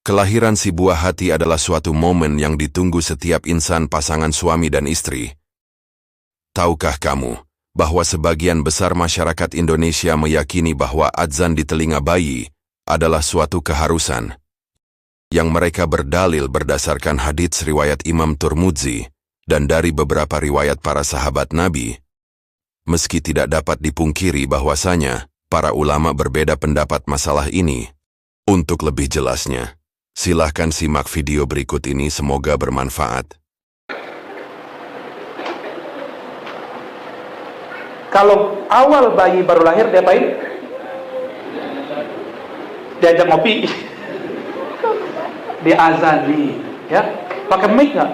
Kelahiran si buah hati adalah suatu momen yang ditunggu setiap insan pasangan suami dan istri. Tahukah kamu bahwa sebagian besar masyarakat Indonesia meyakini bahwa adzan di telinga bayi adalah suatu keharusan, yang mereka berdalil berdasarkan hadits riwayat Imam Turmudzi dan dari beberapa riwayat para sahabat Nabi. Meski tidak dapat dipungkiri bahwasanya para ulama berbeda pendapat masalah ini. Untuk lebih jelasnya, silahkan simak video berikut ini, semoga bermanfaat. Kalau awal bayi baru lahir diapain? Diajak ngopi, diazani, ya. Pakai mic nggak?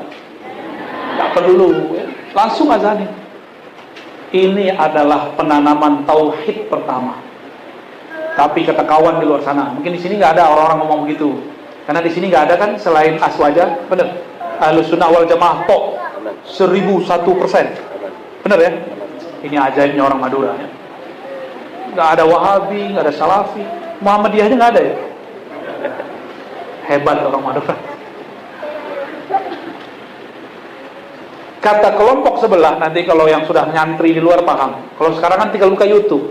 Nggak perlu, ya. Langsung azani. Ini adalah penanaman tauhid pertama. Tapi kata kawan di luar sana, mungkin di sini nggak ada orang-orang ngomong begitu. Karena di sini nggak ada kan selain aswaja, bener. Ahlussunnah wal jamaah tok 1001%, bener ya? Ini ajaibnya orang Madura. Ya. Nggak ada Wahabi, nggak ada Salafi, Muhammadiyahnya nggak ada ya. Hebat orang Madura. Kata kelompok sebelah, nanti kalau yang sudah nyantri di luar paham. Kalau sekarang kan tinggal buka YouTube.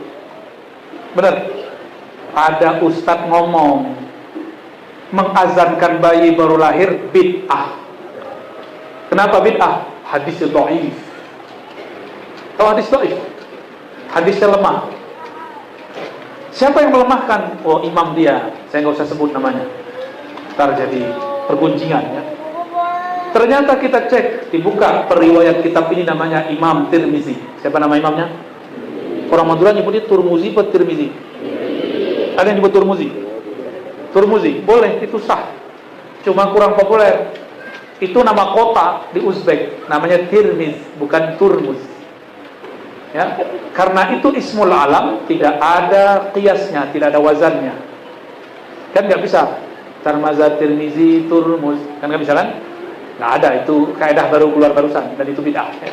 Bener. Ada ustadz ngomong, mengazankan bayi baru lahir bid'ah. Kenapa bid'ah? Hadisnya dhaif. Kalau hadis dhaif, hadisnya lemah. Siapa yang melemahkan? Oh, imam dia. Saya nggak usah sebut namanya. Ntar jadi perguncingan ya. Ternyata kita cek, dibuka periwayat kitab ini namanya Imam Tirmizi. Siapa nama imamnya? Orang Madura nyebutnya Turmuzi atau Tirmizi? Ada yang nyebut Turmuzi? Turmuzi, boleh, itu sah. Cuma kurang populer. Itu nama kota di Uzbek, namanya Tirmiz, bukan Turmuz. Ya, karena itu ismul alam, tidak ada qiyasnya, tidak ada wazannya. Kan nggak bisa. Tarmaza Tirmizi Turmuz, kan nggak bisa kan? Nggak ada, itu kaidah baru keluar barusan, dan itu bid'ah. Ya.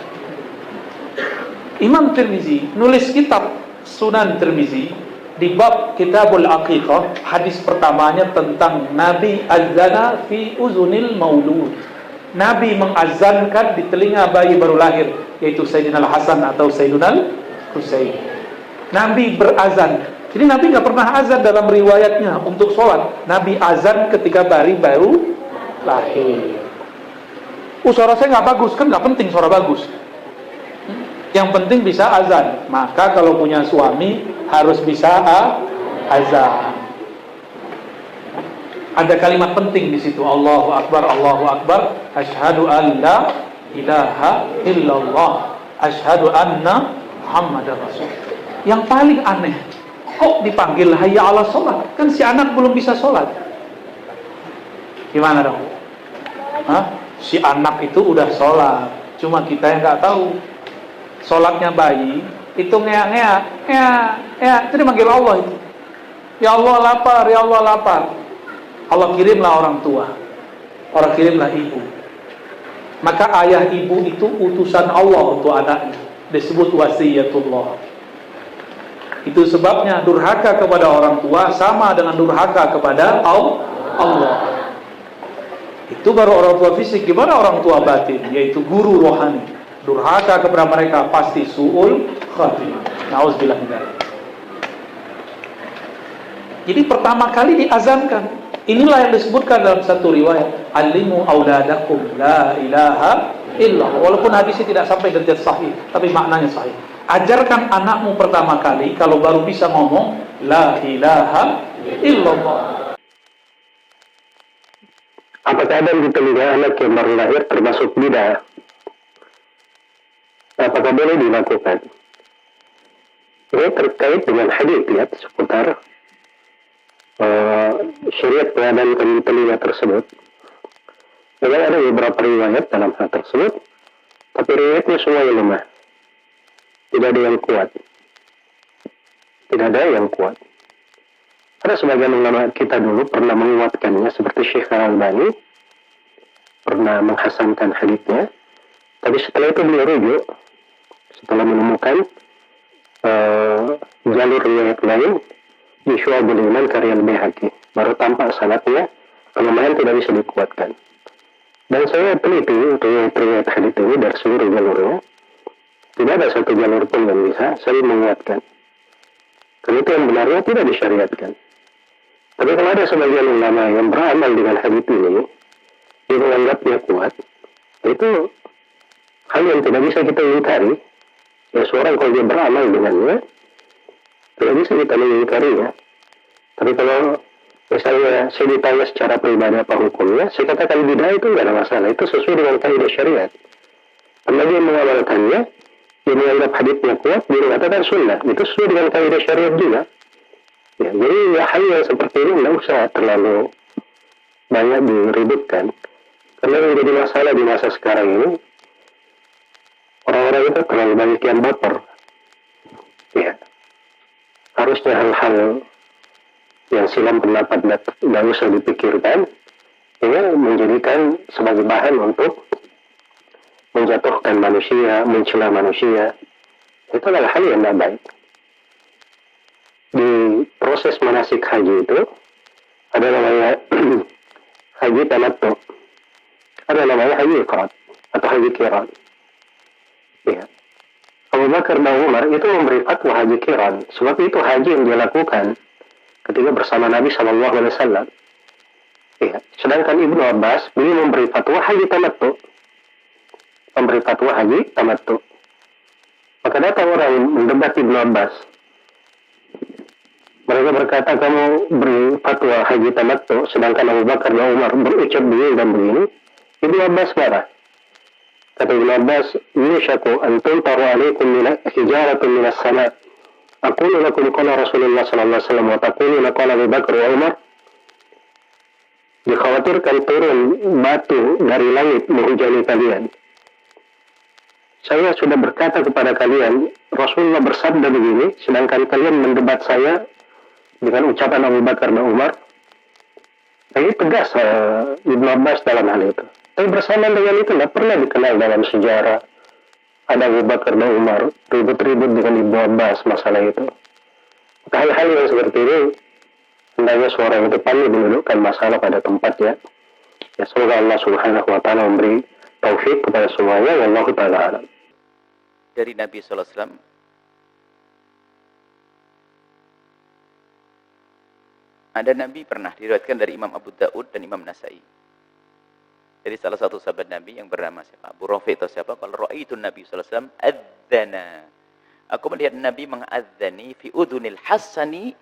Imam Tirmizi nulis kitab Sunan Tirmizi di bab Kitabul Aqiqah, hadis pertamanya tentang Nabi azana fi uzunil maulud. Nabi mengazankan di telinga bayi baru lahir, yaitu Sayyidina Al-Hasan atau Sayyidina Al-Husain. Nabi berazan. Jadi Nabi nggak pernah azan dalam riwayatnya untuk sholat. Nabi azan ketika bayi baru lahir. Suara saya nggak bagus, kan nggak penting suara bagus. Yang penting bisa azan. Maka kalau punya suami harus bisa azan. Ada kalimat penting di situ. Allahu Akbar, Allahu Akbar. Asyhadu an la ilaha illallah. Asyhadu anna Muhammadar Rasul. Yang paling aneh, kok dipanggil hayya ala sholat? Kan si anak belum bisa sholat. Gimana dong? Hah? Si anak itu udah sholat, cuma kita yang nggak tahu. Sholatnya bayi itu ngea-ngea, itu dipanggil Allah itu. Ya Allah lapar, ya Allah lapar. Allah kirimlah orang tua, orang kirimlah ibu. Maka ayah ibu itu utusan Allah untuk anaknya, disebut wasiyatullah. Itu sebabnya durhaka kepada orang tua sama dengan durhaka kepada Allah. Itu baru orang tua fisik. Gimana orang tua batin? Yaitu guru rohani. Durhaka kepada mereka pasti su'ul khatimah. Na'udzubillah min dzalik. Jadi pertama kali diazankan. Inilah yang disebutkan dalam satu riwayat, alimu auladakum la ilaha illallah. Walaupun hadisnya tidak sampai derajat sahih, tapi maknanya sahih. Ajarkan anakmu pertama kali kalau baru bisa ngomong la ilaha illallah. Apakah ada di telinga anak yang baru lahir termasuk bid'ah? Apakah boleh dilakukan? Ini terkait dengan hadis ya, seputar syariat pengadaan di telinga tersebut. Memang ada beberapa riwayat dalam hal tersebut, tapi riwayatnya semuanya lemah. Tidak ada yang kuat. Tidak ada yang kuat. Ada sebagian ulama kita dulu pernah menguatkannya, seperti Syekh Al-Albani pernah menghasankan haditsnya. Tapi setelah itu beliau rujuk, setelah menemukan jalur riwayat lain, Syu'abul Iman karya Al-Baihaqi, baru tampak sanadnya Kelemahan tidak bisa dikuatkan. Dan saya teliti untuk yang riwayat hadits ini dari seluruh jalurnya. Tidak ada satu jalur pun yang bisa saya menguatkan. Karena itu yang benarnya tidak disyariatkan. Tapi kalau ada sebagian ulama yang beramal dengan hadits ini, dia menganggapnya kuat, itu hal yang tidak bisa kita ingkari. Ya, seorang kalau dia beramal dengannya, tidak bisa kita mengingkarinya. Tapi kalau misalnya saya ditanya secara pribadi apa hukumnya, saya katakan bid'ah itu tidak ada masalah. Itu sesuai dengan kaidah syariat. Karena dia mengamalkannya, dia menganggap haditsnya kuat, dia mengatakan sunnah. Itu sesuai dengan kaidah syariat juga. Ya, jadi hal yang seperti ini tidak usah terlalu banyak diributkan. Karena yang jadi masalah di masa sekarang ini, orang-orang itu terlalu banyak yang baper. Ya, harusnya hal-hal yang silam pendapat tidak usah dipikirkan, ya, menjadikan sebagai bahan untuk menjatuhkan manusia, mencela manusia. Itu adalah hal yang tidak baik. Di proses manasik haji itu ada namanya haji tamattu, ada namanya haji ifrad atau haji qiran. Ya. Abu Bakar dan Umar itu memberi fatwa haji qiran, sebab itu haji yang dia lakukan ketika bersama Nabi SAW. Ya. Sedangkan Ibnu Abbas beliau memberi fatwa haji tamattu, memberi fatwa haji tamattu. Maka datang orang mendebat Ibnu Abbas. Mereka berkata, kamu beri fatwa haji tamattu, sedangkan Abu Bakar dan Umar berucap begini dan begini. Ibnu Abbas marah. Kata Ibnu Abbas, yushaku an tuntaru alaikum hijaratun minas sama. Aqulu lakum qala Rasulullah sallallahu alaihi wasallam wa taquluna qala Abu Bakar wa Umar. Dikhawatirkan turun batu dari langit menghujani kalian. Saya sudah berkata kepada kalian, Rasulullah bersabda begini, sedangkan kalian mendebat saya dengan ucapan Abu Bakar dan Umar. Jadi tegas Ibnu Abbas dalam hal itu. Tapi bersamaan dengan itu tidak pernah dikenal dalam sejarah ada Abu Bakar dan Umar ribut-ribut dengan Ibnu Abbas masalah itu. Hal-hal yang seperti ini hendaknya seorang itu pandai mendudukkan masalah pada tempatnya. Ya, semoga Allah Subhanahu wa taala memberi taufik kepada semuanya. Wallahu taala alam. Dari Nabi sallallahu alaihi wasallam, ada Nabi pernah diriwayatkan dari Imam Abu Daud dan Imam Nasai. Jadi salah satu sahabat Nabi yang bernama siapa? Abu Rafi atau siapa? Kalau ra'aitun Nabi sallallahu alaihi wasallam adzana. Aku melihat Nabi mengadzani fi udhunil Hasani,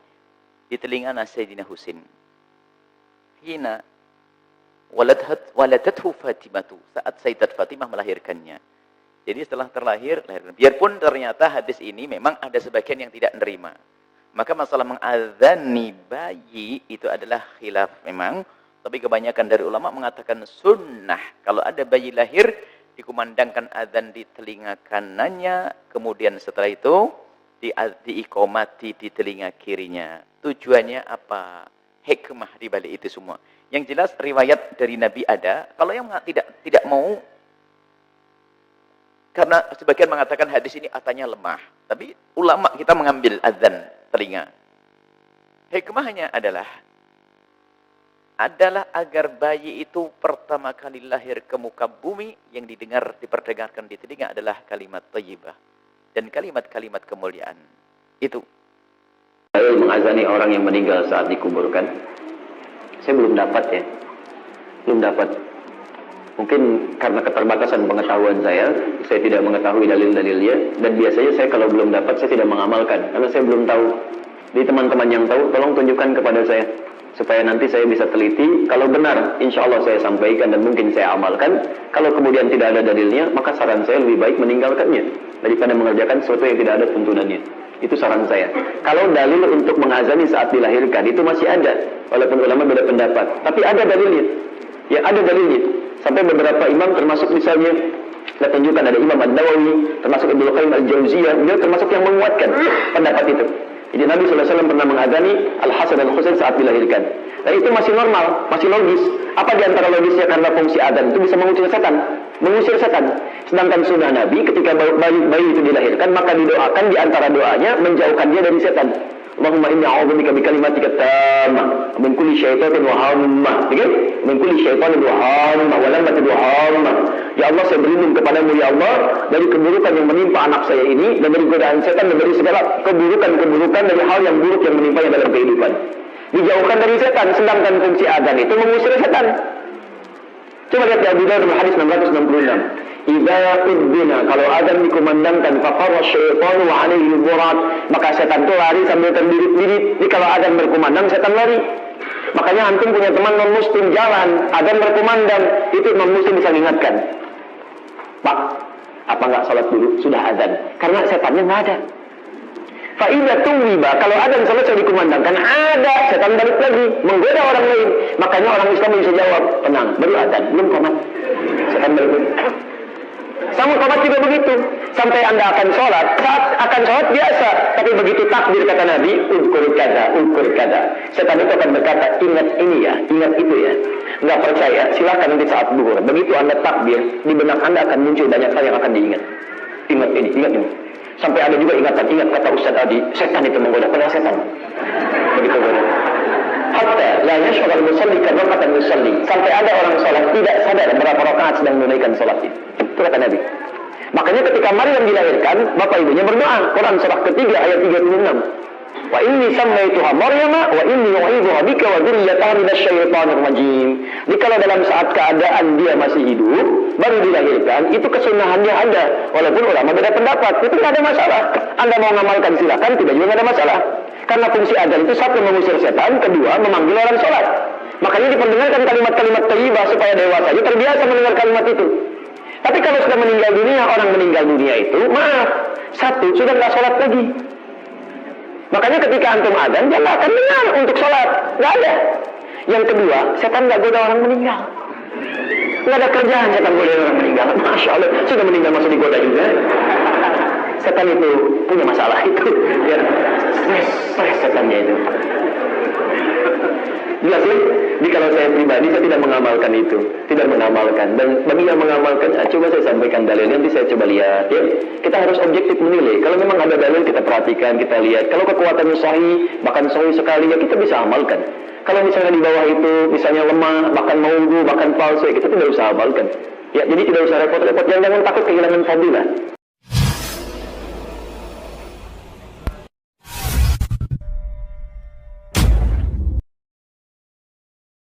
di telinga Sayyidina Husain. Hina waladathu Fatimatu, saat Sayyidat Fatimah melahirkannya. Jadi setelah terlahir, biarpun ternyata hadis ini memang ada sebagian yang tidak menerima. Maka masalah mengadzani bayi itu adalah khilaf memang. Tapi kebanyakan dari ulama mengatakan sunnah. Kalau ada bayi lahir, dikumandangkan adzan di telinga kanannya. Kemudian setelah itu, diikomati di telinga kirinya. Tujuannya apa? Hikmah di balik itu semua. Yang jelas riwayat dari Nabi ada. Kalau yang tidak mau, karena sebagian mengatakan hadis ini katanya lemah. Tapi ulama kita mengambil adzan telinga. Hikmahnya adalah agar bayi itu pertama kali lahir ke muka bumi, yang diperdengarkan di telinga adalah kalimat thayyibah dan kalimat-kalimat kemuliaan. Itu. Saya mengazani orang yang meninggal saat dikuburkan. Saya belum dapat ya. Belum dapat. Mungkin karena keterbatasan pengetahuan saya tidak mengetahui dalil-dalilnya, dan biasanya saya kalau belum dapat saya tidak mengamalkan karena saya belum tahu. Jadi teman-teman yang tahu tolong tunjukkan kepada saya supaya nanti saya bisa teliti. Kalau benar, insya Allah saya sampaikan dan mungkin saya amalkan. Kalau kemudian tidak ada dalilnya, maka saran saya lebih baik meninggalkannya daripada mengerjakan sesuatu yang tidak ada tuntunannya. Itu saran saya. Kalau dalil untuk mengazani saat dilahirkan itu masih ada, walaupun ulama beda pendapat, tapi ada dalilnya. Ya, ada dalilnya. Sampai beberapa imam, termasuk misalnya saya tunjukkan ada Imam An-Nawawi, termasuk Ibnu Qayyim Al-Jauziyah, dia termasuk yang menguatkan pendapat itu. Jadi Nabi SAW pernah mengadzani Al-Hasan dan Husain saat dilahirkan. Dan itu masih normal, masih logis. Apa di antara logisnya? Karena fungsi adzan itu bisa mengusir setan. Mengusir setan. Sedangkan sunnah Nabi ketika bayi itu dilahirkan, maka didoakan di antara doanya menjauhkan dia dari setan. Allahumma inni a'udzubika bikalimatika tammah min kulli syaitanin wa hammah. Oke? Min kulli syaitanin wa hammah wa lammatin wa hammah. Ya Allah, saya berlindung kepadamu ya Allah dari keburukan yang menimpa anak saya ini dan dari godaan setan dan dari segala keburukan-keburukan dari hal yang buruk yang menimpanya dalam kehidupan. Dijauhkan dari setan, sedangkan fungsi adzan itu mengusir setan. Coba lihat di Abu Dawud hadis 666. Idza udzina, kalau adzan dikumandangkan, faqara syaitanu wa alaihi dhurat, maka setan itu lari sambil terbirit-birit. Jadi kalau adzan berkumandang, setan lari. Makanya antum punya teman non-muslim jalan, adzan berkumandang, itu non-muslim bisa mengingatkan. Pak, apa enggak salat dulu? Sudah adzan. Karena setannya enggak ada. Fa idza tuwiba, kalau adzan selesai dikumandangkan, ada setan balik lagi menggoda orang lain. Makanya orang Islam bisa jawab, tenang, baru adzan, belum qomat. Setan balik lagi. Sama qomat juga begitu. Sampai Anda akan sholat, saat akan sholat biasa, tapi begitu takbir kata Nabi, ukur kada. Setan itu akan berkata, ingat ini ya, ingat itu ya. Enggak percaya, silahkan nanti saat duhur. Begitu Anda takbir, di benak Anda akan muncul banyak hal yang akan diingat. Ingat ini, ingat ini. Sampai ada juga ingatan, ingat kata Ustaz Adi, setan itu menggoda, pada setan. Begitu goda. Hatta la yashghal musalli karaqatan musalli. Sampai ada orang sholat tidak sadar berapa rakaat sedang menunaikan sholat itu. Itu kata Nabi. Makanya ketika Maryam dilahirkan, bapak ibunya berdoa. Quran surah ketiga ayat 36. Wa inni sammaituha Maryama wa inni u'idzuha bika wa dzurriyyataha minasyaitonir rajim. Jadi kalau dalam saat keadaan dia masih hidup, baru dilahirkan, itu kesunahannya ada. Walaupun ulama beda pendapat, itu tidak ada masalah. Anda mau ngamalkan silakan, tidak juga ada masalah. Karena fungsi adzan itu satu mengusir setan, kedua memanggil orang sholat. Makanya diperdengarkan kalimat-kalimat thayyibah supaya dewasanya terbiasa mendengar kalimat itu. Tapi kalau sudah meninggal dunia, orang meninggal dunia itu, maaf, satu, sudah nggak sholat lagi. Makanya ketika antum adzan, dia nggak akan dengar untuk sholat. Nggak ada. Yang kedua, setan nggak goda orang meninggal. Nggak ada kerjaan setan goda orang meninggal. Masya Allah, sudah meninggal masih digoda juga. Setan itu punya masalah itu. Ya, stres setannya itu. Jelas ya? Jadi kalau saya pribadi, saya tidak mengamalkan itu. Tidak mengamalkan. Dan bagi yang mengamalkan, coba saya sampaikan dalil. Nanti saya coba lihat. Ya. Kita harus objektif menilai. Kalau memang ada dalil, kita perhatikan, kita lihat. Kalau kekuatannya sahih, bahkan sahih sekali, ya kita bisa amalkan. Kalau misalnya di bawah itu, misalnya lemah, bahkan maudhu, bahkan palsu, ya kita tidak usah amalkan. Ya, jadi tidak usah repot-repot. Jangan takut kehilangan fadilah.